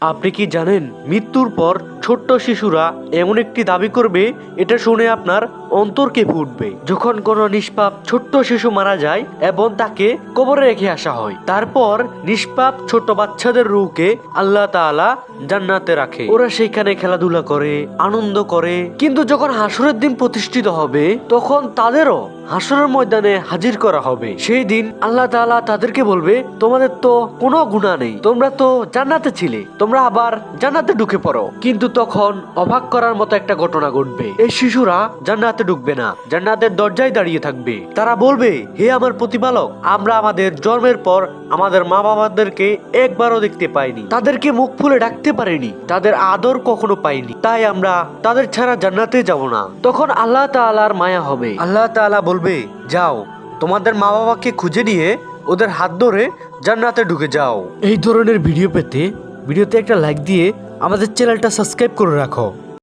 আপনি কি জানেন মৃত্যুর পর ছোট্ট শিশুরা এমন একটি দাবি করবে, এটা শুনে আপনার অন্তর কেঁপে উঠবে। যখন কোনো নিষ্পাপ ছোট্ট শিশু মারা যায় এবং তাকে কবরে রেখে আসা হয়, তারপর নিষ্পাপ ছোট বাচ্চাদের রূহকে আল্লাহ তাআলা জান্নাতে রাখে। ওরা সেখানে খেলাধুলা করে, আনন্দ করে। কিন্তু যখন হাসরের দিন প্রতিষ্ঠিত হবে, তখন তাদেরও হাসরের ময়দানে হাজির করা হবে। সেই দিন আল্লাহ তাআলা তাদেরকে বলবে, তোমাদের তো কোনো গুনাহ নেই, তোমরা তো জান্নাতে ছিলে, তোমরা আবার জান্নাতে ঢুকে পড়ো। কিন্তু তখন অবাক করার মতো একটা ঘটনা ঘটবে। এই শিশুরা জান্নাতে ঢুকবে না, জান্নাতের দরজায় দাঁড়িয়ে থাকবে। তারা বলবে, হে আমার প্রতিপালক, আমরা আমাদের জন্মের পর আমাদের মা বাবাদেরকে একবারও দেখতে পাইনি, তাদেরকে মুখ খুলে ডাকতে পারিনি, তাদের আদর কখনো পাইনি, তাই আমরা তাদের ছাড়া জান্নাতে যাব না। তখন আল্লাহ তাআলার মায়া হবে। আল্লাহ তাআলা বলবে, যাও তোমাদের মা বাবাকে খুঁজে নিয়ে ওদের হাত ধরে জান্নাতে ঢুকে যাও। এই ধরনের ভিডিও পেতে ভিডিওতে একটা লাইক দিয়ে আমাদের চ্যানেলটা সাবস্ক্রাইব করে রাখো।